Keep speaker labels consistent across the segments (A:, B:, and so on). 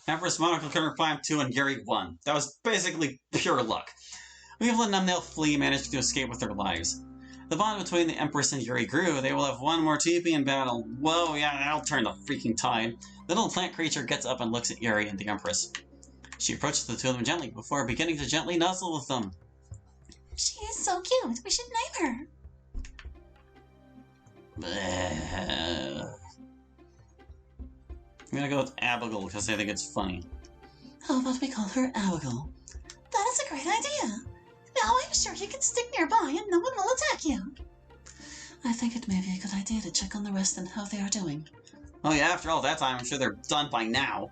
A: Empress Monaco couldn't climb 2 and Gary 1. That was basically pure luck. Weevil and Numbnail Flea managed to escape with their lives. The bond between the Empress and Yuri grew. They will have one more TP in battle. Whoa, yeah, that'll turn the freaking tide. The little plant creature gets up and looks at Yuri and the Empress. She approaches the two of them gently before beginning to gently nuzzle with them.
B: She is so cute. We should name her.
A: I'm gonna go with Abigail because I think it's funny.
B: How about we call her Abigail? That is a great idea. Now I'm sure you can stick nearby and no one will attack you. I think it may be a good idea to check on the rest and how they are doing.
A: Oh yeah, after all that time, I'm sure they're done by now.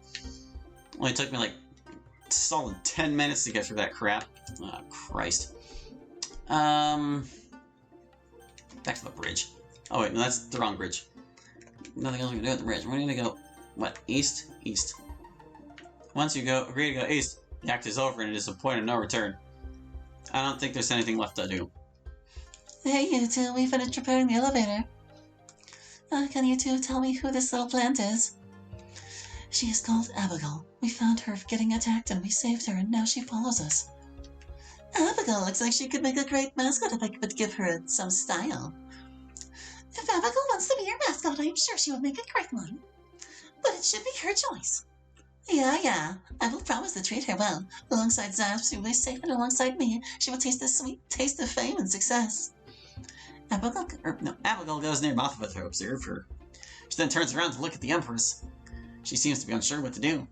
A: Only took me like a solid 10 minutes to get through that crap. Oh, Christ. Back to the bridge. Oh wait, no, that's the wrong bridge. Nothing else we can do at the bridge. We're gonna go, what, east? East. Once you agree to go east, the act is over and it is a point of no return. I don't think there's anything left to do.
B: Hey, you two, we finished repairing the elevator. Can you two tell me who this little plant is? She is called Abigail. We found her getting attacked and we saved her, and now she follows us. Abigail looks like she could make a great mascot if I could give her some style. If Abigail wants to be your mascot, I am sure she would make a great one. But it should be her choice. Yeah. I will promise to treat her well. Alongside Zaps, who is safe, and alongside me, she will taste the sweet taste of fame and success.
A: Abigail goes near Mothra to observe her. She then turns around to look at the Empress. She seems to be unsure what to do.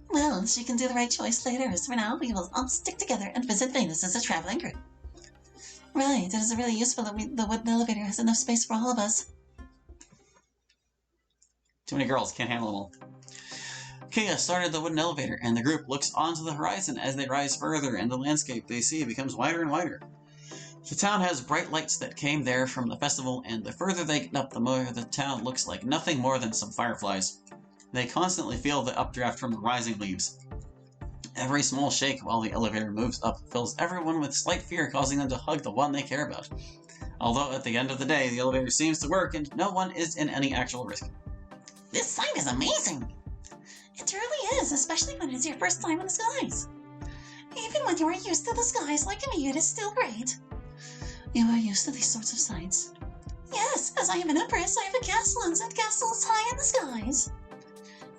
B: Well, she can do the right choice later, as for now, we will all stick together and visit Venus as a traveling group. Right, it is really useful that the wooden elevator has enough space for all of us.
A: Too many girls, can't handle them all. Kia started the wooden elevator, and the group looks onto the horizon as they rise further, and the landscape they see becomes wider and wider. The town has bright lights that came there from the festival, and the further they get up, the more the town looks like nothing more than some fireflies. They constantly feel the updraft from the rising leaves. Every small shake while the elevator moves up fills everyone with slight fear, causing them to hug the one they care about. Although at the end of the day, the elevator seems to work and no one is in any actual risk.
B: This sight is amazing! It really is, especially when it's your first time in the skies. Even when you are used to the skies like me, it is still great. You are used to these sorts of sights? Yes, as I am an empress, I have a castle, and that castle is high in the skies.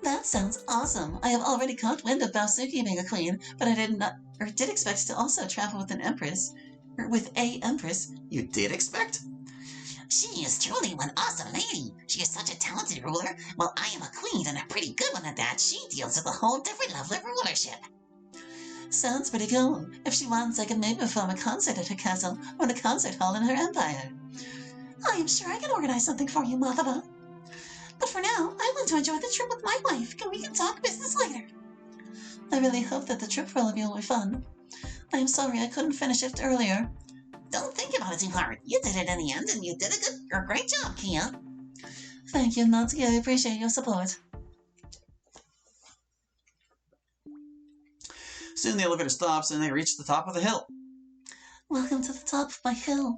B: That sounds awesome. I have already caught wind of Basuki being a queen, but I did expect to also travel with an empress. Or with a empress.
A: You did expect?
B: She is truly one awesome lady. She is such a talented ruler. While I am a queen and a pretty good one at that, she deals with a whole different level of rulership. Sounds pretty cool. If she wants, I can maybe perform a concert at her castle or in a concert hall in her empire. I am sure I can organize something for you, Mothra. But for now, I want to enjoy the trip with my wife, and we can talk business later. I really hope that the trip for all of you will be fun. I am sorry I couldn't finish it earlier. Don't think about it too hard. You did it in the end, and you did a great job, Kia. Thank you, Natsuki. I appreciate your support.
A: Soon the elevator stops, and they reach the top of the hill.
B: Welcome to the top of my hill.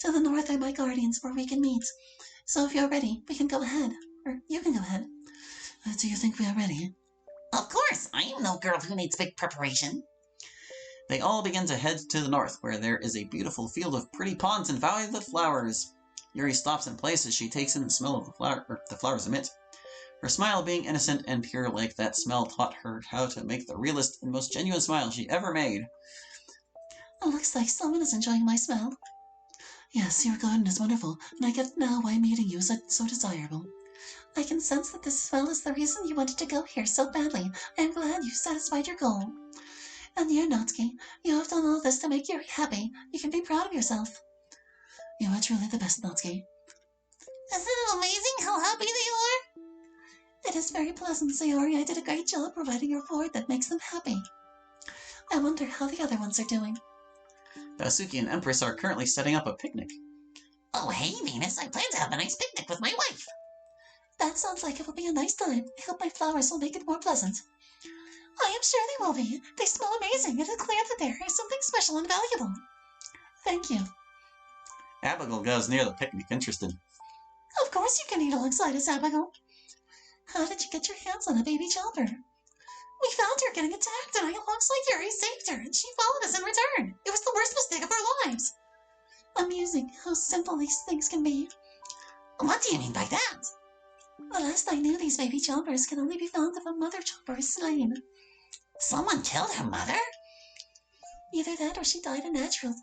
B: To the north are my guardians, where we can meet. So if you're ready, we can go ahead. Or you can go ahead. Do you think we are ready? Of course! I am no girl who needs big preparation.
A: They all begin to head to the north, where there is a beautiful field of pretty ponds and violet flowers. Yuri stops in place as she takes in the smell of the flowers emit. Her smile being innocent and pure like that smell taught her how to make the realest and most genuine smile she ever made.
B: It looks like someone is enjoying my smell. Yes, your garden is wonderful, and I get now why meeting you is so desirable. I can sense that this smell is the reason you wanted to go here so badly. I am glad you satisfied your goal. And you, Natsuki, you have done all this to make Yuri happy. You can be proud of yourself. You are truly the best, Natsuki. Isn't it amazing how happy they are? It is very pleasant, Sayori. I did a great job providing a reward that makes them happy. I wonder how the other ones are doing.
A: Basuki and Empress are currently setting up a picnic.
B: Oh, hey, Venus. I plan to have a nice picnic with my wife. That sounds like it will be a nice time. I hope my flowers will make it more pleasant. I am sure they will be. They smell amazing. It is clear that there is something special and valuable. Thank you.
A: Abigail goes near the picnic, interested.
B: Of course you can eat alongside us, Abigail. How did you get your hands on a baby jumper? We found her getting attacked, and I alongside Yuri saved her, and she followed us in return. It was the worst mistake of our lives. Amusing how simple these things can be. What do you mean by that? The last I knew, these baby chompers can only be found if a mother chomper is slain. Someone killed her mother? Either that or she died a natural.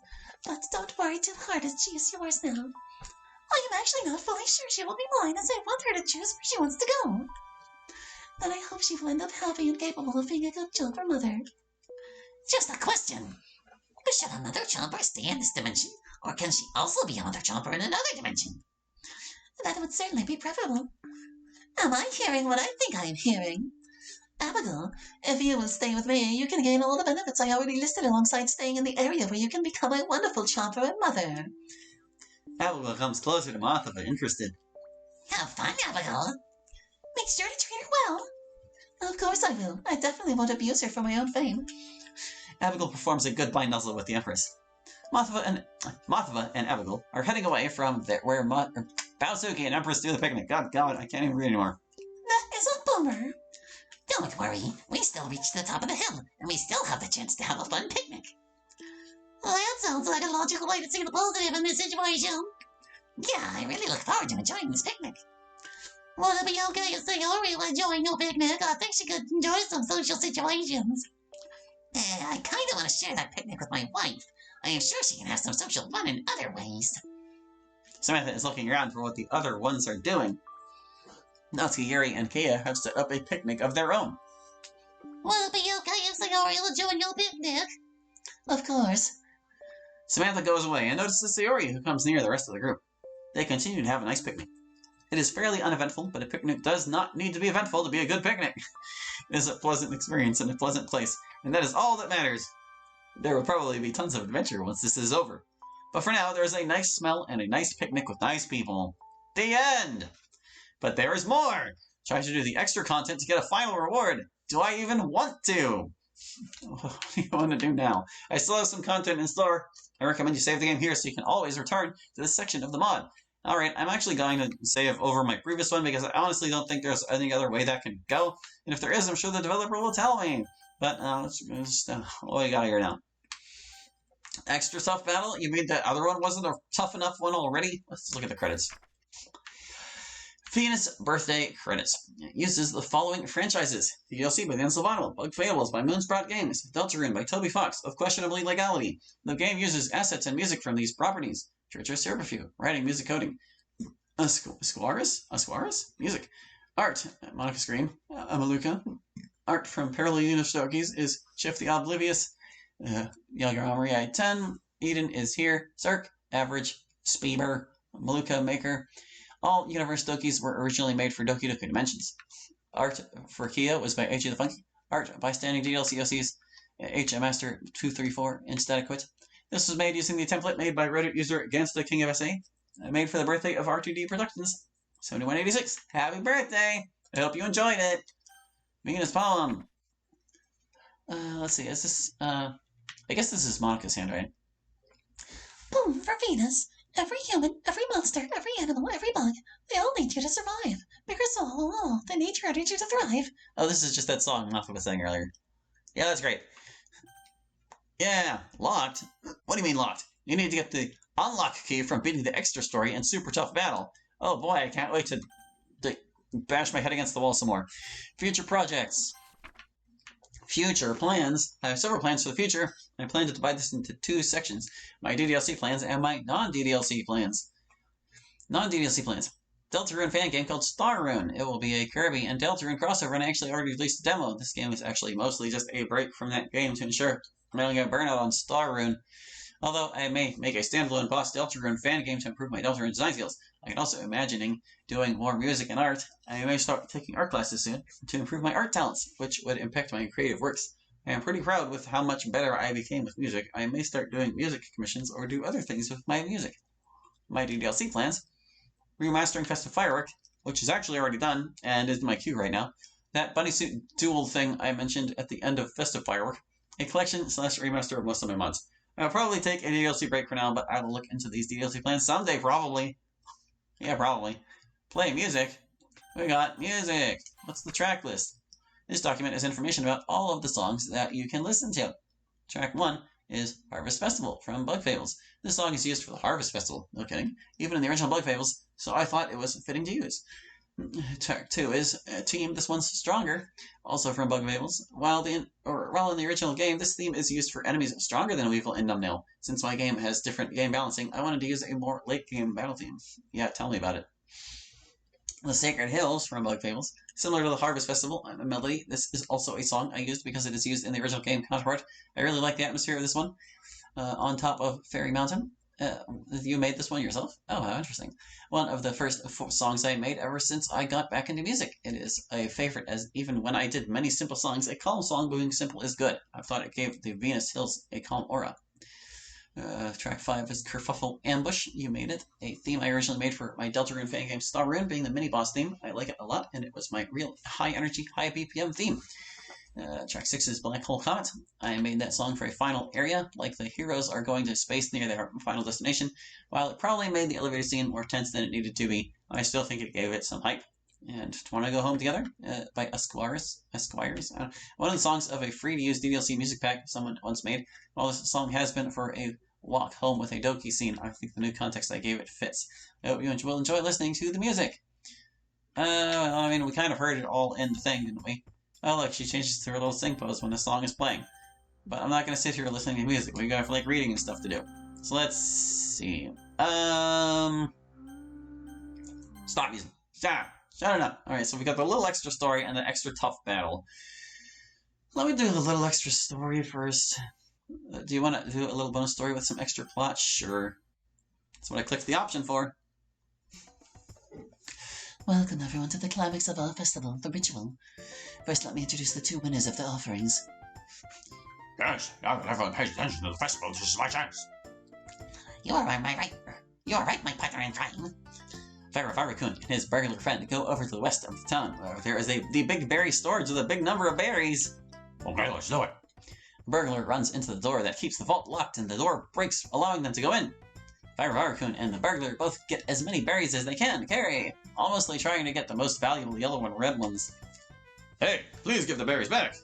B: But don't worry too hard, as she is yours now. I am actually not fully sure she will be mine, as I want her to choose where she wants to go. Then I hope she will end up happy and capable of being a good chomper mother. Just a question. Should a mother chomper stay in this dimension, or can she also be a mother chomper in another dimension? That would certainly be preferable. Am I hearing what I think I am hearing? Abigail, if you will stay with me, you can gain all the benefits I already listed alongside staying in the area where you can become a wonderful chomper and mother.
A: Abigail comes closer to Martha, but interested.
B: Have fun, Abigail. Make sure to treat her well. Of course I will. I definitely won't abuse her for my own fame.
A: Abigail performs a goodbye nuzzle with the Empress. Martha and Abigail are heading away from where Bowsuki and Empress do the picnic. God, I can't even read anymore.
B: That is a bummer. Don't worry, we still reach the top of the hill, and we still have the chance to have a fun picnic. Well, that sounds like a logical way to see the positive in this situation. Yeah, I really look forward to enjoying this picnic. Well, it'll be okay if Sayori will enjoy no picnic. I think she could enjoy some social situations. I kind of want to share that picnic with my wife. I am sure she can have some social fun in other ways.
A: Samantha is looking around for what the other ones are doing. Natsuki, Yuri, and Kia have set up a picnic of their own.
B: Will it be okay if Sayori will join your picnic? Of course.
A: Samantha goes away and notices Sayori, who comes near the rest of the group. They continue to have a nice picnic. It is fairly uneventful, but a picnic does not need to be eventful to be a good picnic. It is a pleasant experience in a pleasant place, and that is all that matters. There will probably be tons of adventure once this is over. But for now, there is a nice smell and a nice picnic with nice people. The end! But there is more! Try to do the extra content to get a final reward. Do I even want to? What do you want to do now? I still have some content in store. I recommend you save the game here so you can always return to this section of the mod. Alright, I'm actually going to save over my previous one because I honestly don't think there's any other way that can go. And if there is, I'm sure the developer will tell me. But let's just, what do we got here now? Extra tough battle? You mean that other one wasn't a tough enough one already? Let's look at the credits. Venus Birthday Credits. It uses the following franchises. DLC by Dan Silvano, Bug Fables by Moonsprout Games, Deltarune by Toby Fox, of questionably legality. The game uses assets and music from these properties. Treacherous Serberfew, writing, music, coding. Asquaris? Music. Art, Monica Screen, Amaluka. Art from Parallel Universe Stokies is Shift the Oblivious. Yagamari 10. Eden is here. Cirque, Average, Speeber, Maluka Maker. All Universe Dokies were originally made for Doki Doki Dimensions. Art for Kia was by H.E. the Funky. Art by Standing DLC OCs, H. Master 234 in Static Quit. This was made using the template made by Reddit user Against the King of SA, made for the birthday of R2D Productions, 7186. Happy birthday! I hope you enjoyed it. Venus Poem. Let's see, is this, I guess this is Monica's hand, right?
B: Boom for Venus. Every human, every monster, every animal, every bug, they all need you to survive. Bigger soul, all, they need you to thrive.
A: Oh, this is just that song Mafia was saying earlier. Yeah, that's great. Yeah, locked? What do you mean locked? You need to get the unlock key from beating the extra story and super tough battle. Oh boy, I can't wait to bash my head against the wall some more. Future projects. Future plans. I have several plans for the future. I plan to divide this into two sections. My DDLC plans and my non-DDLC plans. Non-DDLC plans. Deltarune fan game called Starrune. It will be a Kirby and Deltarune crossover, and I actually already released a demo. This game is actually mostly just a break from that game to ensure I don't get burnout on Starrune. Although I may make a standalone boss Deltarune fan game to improve my Deltarune design skills. I can also imagining doing more music and art. I may start taking art classes soon to improve my art talents, which would impact my creative works. I am pretty proud with how much better I became with music. I may start doing music commissions or do other things with my music. My DDLC plans. Remastering Festive Firework, which is actually already done and is in my queue right now. That bunny suit duel thing I mentioned at the end of Festive Firework. A collection / remaster of most of my mods. I'll probably take a DDLC break for now, but I will look into these DDLC plans someday, probably. Yeah, probably. Play music. We got music. What's the track list? This document is information about all of the songs that you can listen to. Track 1 is Harvest Festival from Bug Fables. This song is used for the Harvest Festival. No kidding. Even in the original Bug Fables, so I thought it was fitting to use. Track 2 is Team This One's Stronger, also from Bug Fables. While in the original game, this theme is used for enemies stronger than Weevil and Numbnail. Since my game has different game balancing, I wanted to use a more late-game battle theme. Yeah, tell me about it. The Sacred Hills from Bug Fables. Similar to the Harvest Festival melody, this is also a song I used because it is used in the original game counterpart. I really like the atmosphere of this one. On top of Fairy Mountain. You made this one yourself? Oh, how interesting. One of the first songs I made ever since I got back into music. It is a favorite, as even when I did many simple songs, a calm song being simple is good. I thought it gave the Venus Hills a calm aura. Track 5 is Kerfuffle Ambush. You made it. A theme I originally made for my Deltarune fan game Starrune, being the mini-boss theme. I like it a lot, and it was my real high-energy, high BPM theme. Track 6 is Black Hole Comet. I made that song for a final area, like the heroes are going to space near their final destination. While it probably made the elevator scene more tense than it needed to be, I still think it gave it some hype. And Want to Go Home Together by Esquires. One of the songs of a free-to-use DLC music pack someone once made. While this song has been for a walk home with a Doki scene, I think the new context I gave it fits. I hope you will enjoy listening to the music. I mean, we kind of heard it all in the thing, didn't we? Oh, look, she changes to her little sing pose when the song is playing. But I'm not going to sit here listening to music. We got, like, reading and stuff to do. So let's see. Stop music. Shut it up. Alright, so we got the little extra story and the extra tough battle. Let me do the little extra story first. Do you want to do a little bonus story with some extra plot? Sure. That's what I clicked the option for.
B: Welcome everyone to the climax of our festival, the ritual. First, let me introduce the 2 winners of the offerings.
C: Yes, now that everyone pays attention to the festival, this is my chance.
B: You are right, my partner in crime.
A: Varakun and his burglar friend go over to the west of the town, where there is the big berry storage with a big number of berries.
C: Okay, let's do it.
A: The burglar runs into the door that keeps the vault locked, and the door breaks, allowing them to go in. Varakun and the burglar both get as many berries as they can carry, almostly trying to get the most valuable yellow and red ones.
C: Hey, please give the berries back.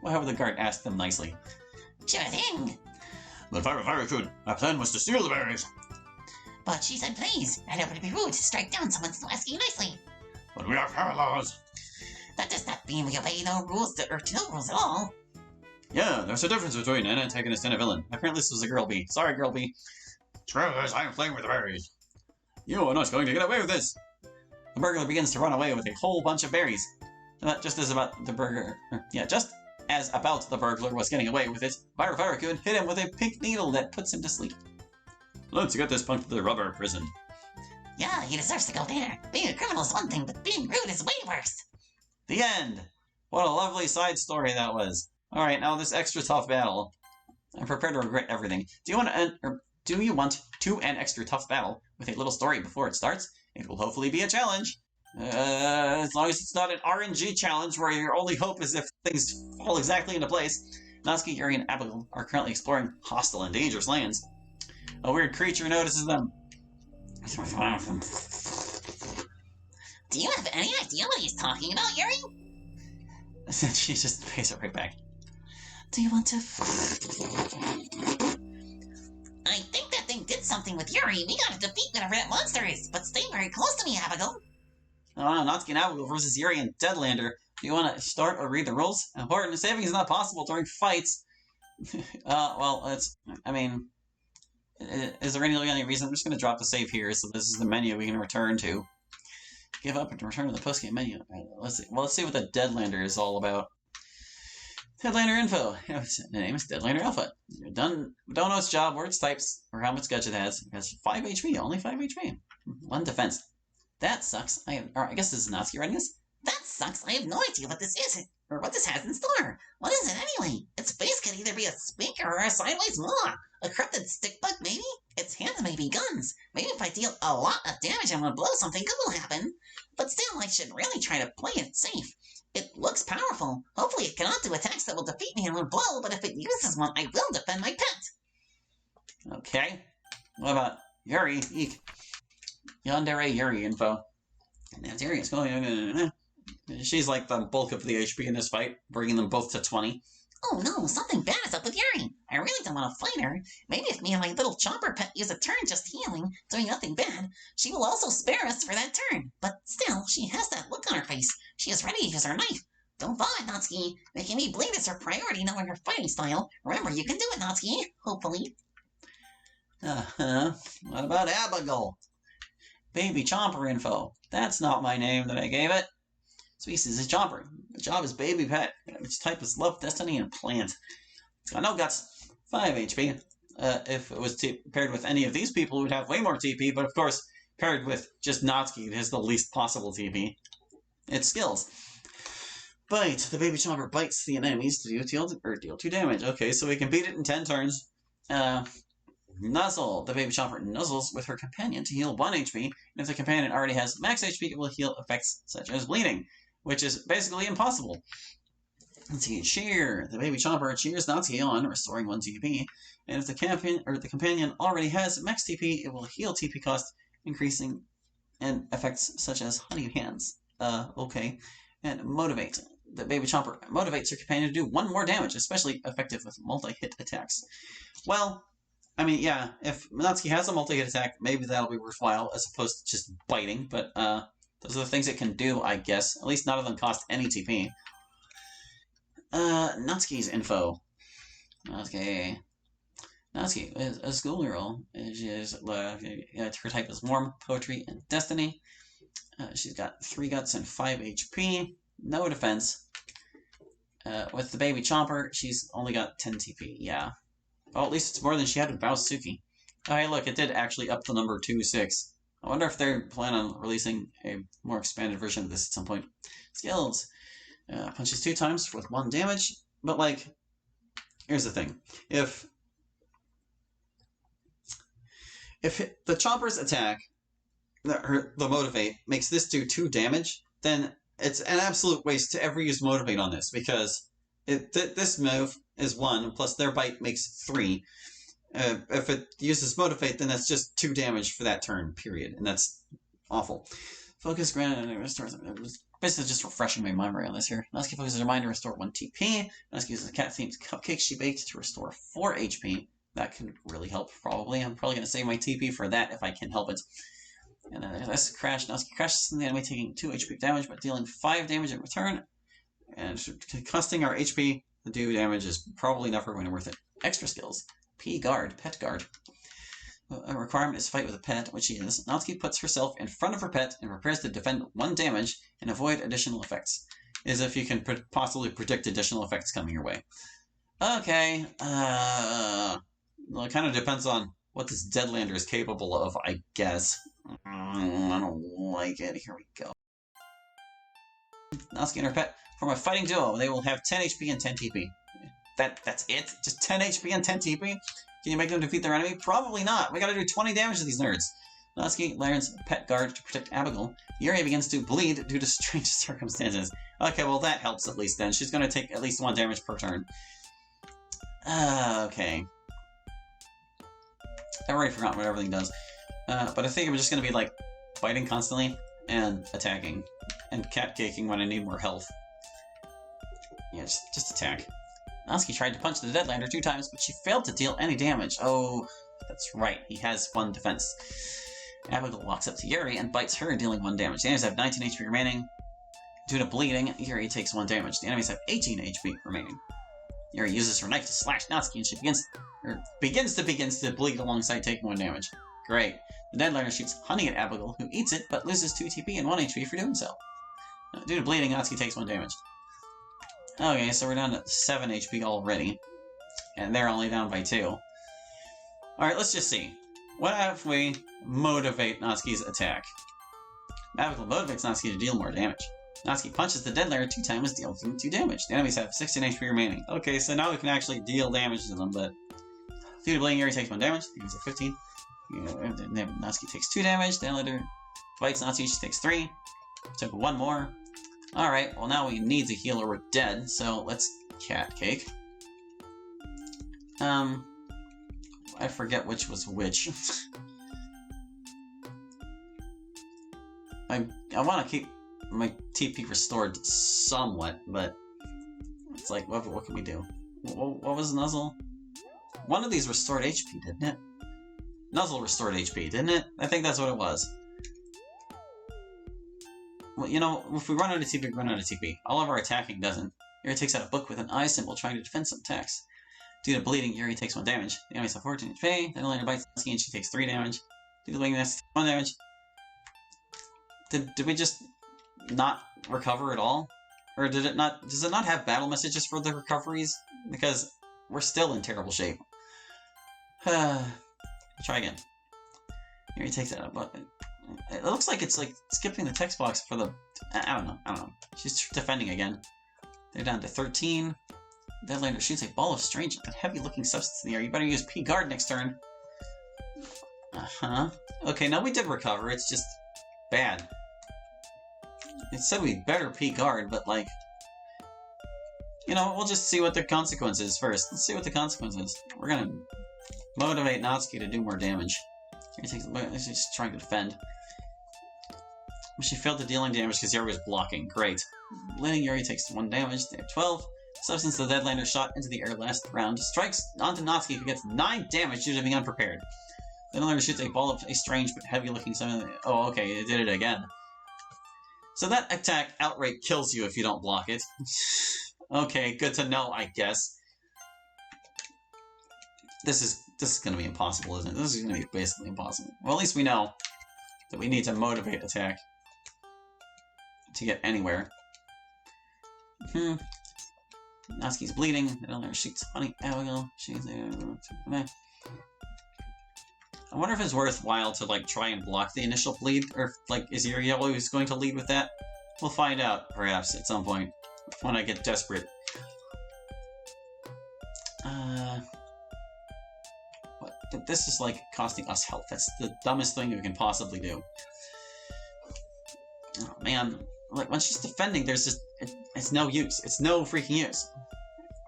A: Well, how would the guard ask them nicely?
B: Sure thing.
C: But Varakun, our plan was to steal the berries.
B: But she said please, and it would be rude to strike down someone still asking nicely.
C: But we are power laws.
B: That does not mean we obey no rules or no rules at all.
A: Yeah, there's a difference between an antagonist and a villain. Apparently this was a girl bee. Sorry, girl bee.
C: Screw this, I am playing with the berries.
A: You are not going to get away with this. The burglar begins to run away with a whole bunch of berries. Just as about the burglar was getting away with it, Varakun hit him with a pink needle that puts him to sleep. Let's get this punk to the rubber prison.
B: Yeah, he deserves to go there. Being a criminal is one thing, but being rude is way worse.
A: The end! What a lovely side story that was. Alright, now this extra tough battle. I'm prepared to regret everything. Do you want to end extra tough battle with a little story before it starts? It will hopefully be a challenge. As long as it's not an RNG challenge where your only hope is if things fall exactly into place. Natsuki, Yuri, and Abigail are currently exploring hostile and dangerous lands. A weird creature notices them.
B: Do you have any idea what he's talking about, Yuri?
A: She just pays it right back.
B: Do you want to... I think that thing did something with Yuri. We gotta defeat whatever that monster is, but stay very close to me, Abigail.
A: Oh, Natsuki and Abigail versus Yuri and Deadlander. Do you want to start or read the rules? Important, saving is not possible during fights. Is there any reason? I'm just going to drop the save here, so this is the menu we can return to. Give up and return to the postgame menu. Let's see what the Deadlander is all about. Deadlander info. The name is Deadlander Alpha. Don't know its job or its types or how much gadget it has. It has 5 HP, only 5 HP. 1 defense. That sucks. I guess this is Natsuki writing this.
B: That sucks. I have no idea what this is, or what this has in store. What is it anyway? Its face could either be a spinker or a sideways maw. A corrupted stick bug, maybe? Its hands may be guns. Maybe if I deal a lot of damage and want to blow something good will happen. But still, I should really try to play it safe. It looks powerful. Hopefully it cannot do attacks that will defeat me in one blow, but if it uses one, I will defend my pet.
A: Okay. What about Yuri? Eek. Yandere Yuri info. And that's Yuri. It's going. She's like the bulk of the HP in this fight, bringing them both to 20.
B: Oh no, something bad is up with Yuri. I really don't want to fight her. Maybe if me and my little chopper pet use a turn just healing, doing nothing bad, she will also spare us for that turn. But still, she has that look on her face. She is ready to use her knife. Don't fall it, Natsuki. Making me bleed is her priority knowing her fighting style. Remember, you can do it, Natsuki. Hopefully.
A: What about Abigail? Baby Chomper info. That's not my name that I gave it. Species is Chomper. The job is baby pet. Its type is love, destiny, and plant. It's got no guts. 5 HP. If it was paired with any of these people, it would have way more TP, but of course, paired with just Natsuki, it has the least possible TP. Its skills. Bite. The baby Chomper bites the enemies to deal 2 damage. Okay, so we can beat it in 10 turns. Nuzzle. The baby Chomper nuzzles with her companion to heal 1 HP, and if the companion already has max HP, it will heal effects such as bleeding, which is basically impossible. Let's see. Cheer. The baby Chomper cheers Natsuki on, restoring 1 TP, and if the companion already has max TP, it will heal TP cost, increasing and effects such as honey hands. Okay. And motivate. The baby Chomper motivates her companion to do 1 more damage, especially effective with multi-hit attacks. Well, I mean, yeah, if Natsuki has a multi-hit attack, maybe that'll be worthwhile as opposed to just biting, but those are the things it can do, I guess. At least none of them cost any TP. Natsuki's info. Okay. Natsuki is a schoolgirl. Her type is warm, poetry, and destiny. She's got 3 guts and 5 HP. No defense. With the baby Chomper, she's only got 10 TP. Yeah. Oh, at least it's more than she had with Baosuki. Oh, hey, look, it did actually up the number to 6. I wonder if they're planning on releasing a more expanded version of this at some point. Skills. Punches 2 times with 1 damage. But, like, here's the thing. If the Chomper's attack, the Motivate, makes this do 2 damage, then it's an absolute waste to ever use Motivate on this, because this move is 1, plus their bite makes 3. If it uses Motivate, then that's just 2 damage for that turn, period, and that's awful. Focus granted and restores. Basically just refreshing my memory on this here. Natsuki focuses her mind to restore 1 TP. Natsuki uses the cat-themed cupcake she baked to restore 4 HP. That could really help, probably. I'm probably going to save my TP for that if I can help it. And then there's Crash. Natsuki crashes in the enemy, taking 2 HP damage, but dealing 5 damage in return. And costing our HP to do damage is probably never going to be worth it. Extra skills. P-Guard. Pet Guard. A requirement is fight with a pet, which she is. Natsuki puts herself in front of her pet and prepares to defend 1 damage and avoid additional effects. As if you can possibly predict additional effects coming your way. Okay. Well, it kind of depends on what this Deadlander is capable of, I guess. I don't like it. Here we go. Natsuki and her pet form a fighting duo. They will have 10 HP and 10 TP. That's it? Just 10 HP and 10 TP? Can you make them defeat their enemy? Probably not. We gotta do 20 damage to these nerds. Natsuki learns Pet Guard to protect Abigail. Yuri begins to bleed due to strange circumstances. Okay, well that helps at least then. She's gonna take at least 1 damage per turn. Okay. I've already forgotten what everything does. But I think I'm just gonna be like fighting constantly and attacking. And cat-caking when I need more health. Yeah, just attack. Natsuki tried to punch the Deadlander 2 times, but she failed to deal any damage. Oh, that's right. He has 1 defense. Abigail walks up to Yuri and bites her, dealing 1 damage. The enemies have 19 HP remaining. Due to bleeding, Yuri takes 1 damage. The enemies have 18 HP remaining. Yuri uses her knife to slash Natsuki, and she begins to bleed alongside taking 1 damage. Great. The Deadlander shoots honey at Abigail, who eats it, but loses 2 TP and 1 HP for doing so. Due to bleeding, Natsuki takes 1 damage. Okay, so we're down to 7 HP already. And they're only down by 2. Alright, let's just see. What if we motivate Natsuki's attack? Abigail motivates Natsuki to deal more damage. Natsuki punches the Deadlander 2 times, dealing 2 damage. The enemies have 16 HP remaining. Okay, so now we can actually deal damage to them, but due to bleeding, Yuri takes 1 damage. The enemies have 15. Natsuki takes 2 damage. The Deadlander bites Natsuki, she takes 3. Took 1 more. Alright, well now we need to heal or we're dead, so let's cat cake. I forget which was which. I want to keep my TP restored somewhat, but it's like, what can we do? What was Nuzzle? One of these restored HP, didn't it? Nuzzle restored HP, didn't it? I think that's what it was. Well, you know, if we run out of TP, we run out of TP. All of our attacking doesn't. Yuri takes out a book with an eye symbol trying to defend some attacks. Due to bleeding, Yuri takes 1 damage. The enemy's a 14 HP. Then later bites Natsuki and she takes 3 damage. Due to bleeding, that's 1 damage. Did we just not recover at all? Or did it not? Does it not have battle messages for the recoveries? Because we're still in terrible shape. Try again. Yuri takes out a book. It looks like it's like skipping the text box for the... I don't know. She's defending again. They're down to 13. Deadlander shoots a ball of strange and heavy-looking substance in the air. You better use P-Guard next turn. Uh-huh. Okay, now we did recover. It's just bad. It said we better P-Guard, but like... You know, we'll just see what the consequence is first. Let's see what the consequence is. We're gonna motivate Natsuki to do more damage. She's just trying to defend. She failed to dealing damage because Yuri was blocking. Great. Landing Yuri takes 1 damage. They have 12. Substance the Deadlander shot into the air last round strikes onto Natsuki, who gets 9 damage due to being unprepared. The Deadlander shoots a ball of a strange but heavy-looking something. Oh, okay, it did it again. So that attack outright kills you if you don't block it. Okay, good to know, I guess. This is going to be impossible, isn't it? This is going to be basically impossible. Well, at least we know that we need to motivate attack to get anywhere. Natsuki's bleeding. The Deadlander shoots honey. Abigail. She's there. I wonder if it's worthwhile to like try and block the initial bleed, or if, like, is Yuri always going to lead with that? We'll find out, perhaps, at some point, when I get desperate. What? This is, like, costing us health. That's the dumbest thing we can possibly do. Oh, man. Like, when she's defending, there's just... It's no use. It's no freaking use.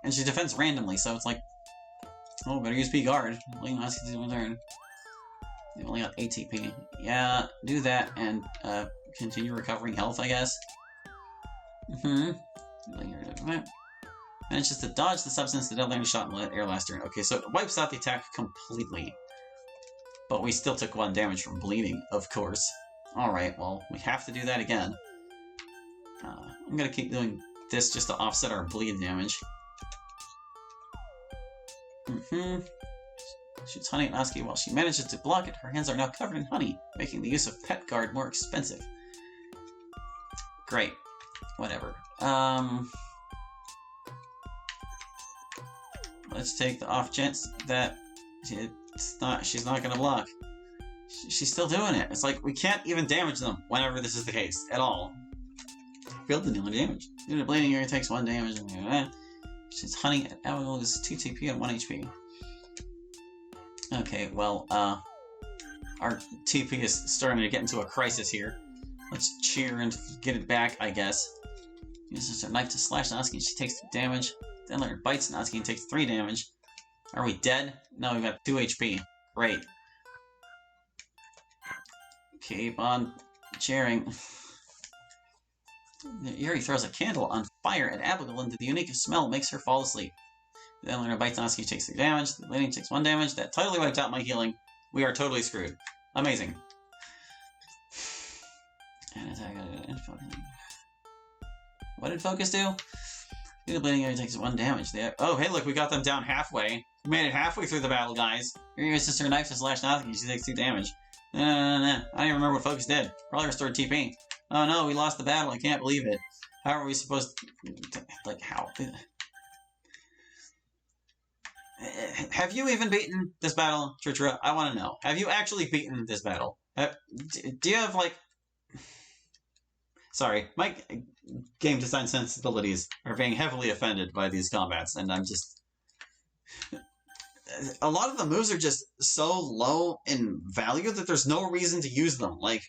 A: And she defends randomly, so it's like... Oh, better use P-Guard. Letting Natsuki do a turn. They've only got ATP. Yeah, do that, and, continue recovering health, I guess. Manages to dodge the substance the Deadlander shot in the air last turn. Okay, so it wipes out the attack completely. But we still took 1 damage from bleeding, of course. Alright, well, we have to do that again. I'm gonna keep doing this just to offset our bleed damage. Shoots honey at Natsuki while she manages to block it. Her hands are now covered in honey, making the use of Pet Guard more expensive. Great. Whatever. Let's take the off chance that she's not gonna block. She's still doing it. It's like, we can't even damage them whenever this is the case, at all. Failed to deal damage. Due to bleeding, Yuri takes 1 damage. She's honey at Abigail is 2 TP and 1 HP. Okay, well, our TP is starting to get into a crisis here. Let's cheer and get it back, I guess. Uses her knife to slash Natsuki and she takes 2 damage. Then later bites Natsuki and takes 3 damage. Are we dead? No, we've got 2 HP. Great. Keep on cheering. Yuri throws a candle on fire at Abigail and the unique smell makes her fall asleep. Then later bites Natsuki, takes 3 damage. The lady takes 1 damage. That totally wiped out my healing. We are totally screwed. Amazing. And attack. What did focus do? The bleeding area takes 1 damage. Oh, hey, look, we got them down halfway. We made it halfway through the battle, guys. Yuri uses her knife to slash Natsuki. She takes 2 damage. No. I don't even remember what focus did. Probably restored TP. Oh no, we lost the battle. I can't believe it. How are we supposed to... Like, how? Have you even beaten this battle, Tritra? I want to know. Have you actually beaten this battle? Do you have, like... Sorry, my game design sensibilities are being heavily offended by these combats, and I'm just... A lot of the moves are just so low in value that there's no reason to use them. Like,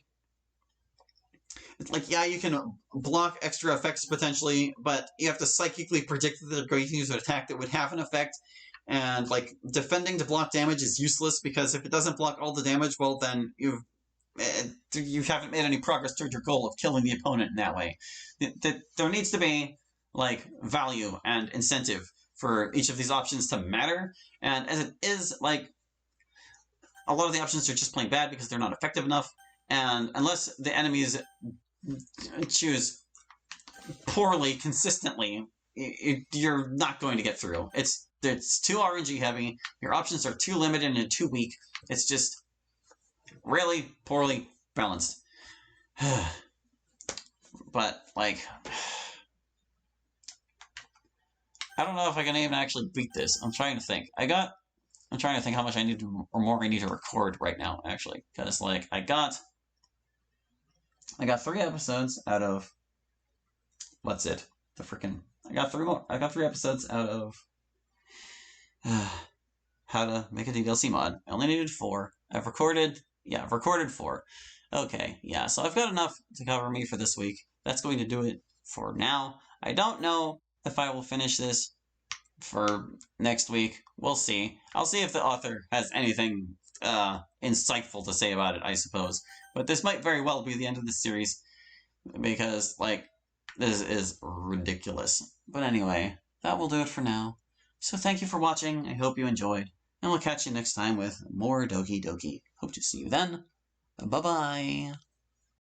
A: yeah, you can block extra effects potentially, but you have to psychically predict that they're going to use an attack that would have an effect. And, like, defending to block damage is useless, because if it doesn't block all the damage, well, then you've you haven't made any progress toward your goal of killing the opponent in that way. There needs to be like value and incentive for each of these options to matter. And as it is, like, a lot of the options are just plain bad because they're not effective enough. And unless the enemies choose poorly consistently, you're not going to get through. It's too RNG heavy. Your options are too limited and too weak. It's just really poorly balanced. But like, I don't know if I can even actually beat this. I'm trying to think. I'm trying to think how much I need to, or more I need to record right now, actually, because like I got 3 episodes out of what's it? I got 3 more. I got 3 episodes out of how to make a DLC mod. I only needed 4. I've recorded 4. Okay, yeah, so I've got enough to cover me for this week. That's going to do it for now. I don't know if I will finish this for next week. We'll see. I'll see if the author has anything insightful to say about it, I suppose. But this might very well be the end of the series, because, like, this is ridiculous. But anyway, that will do it for now. So thank you for watching. I hope you enjoyed. And we'll catch you next time with more Doki Doki. Hope to see you then. Bye-bye.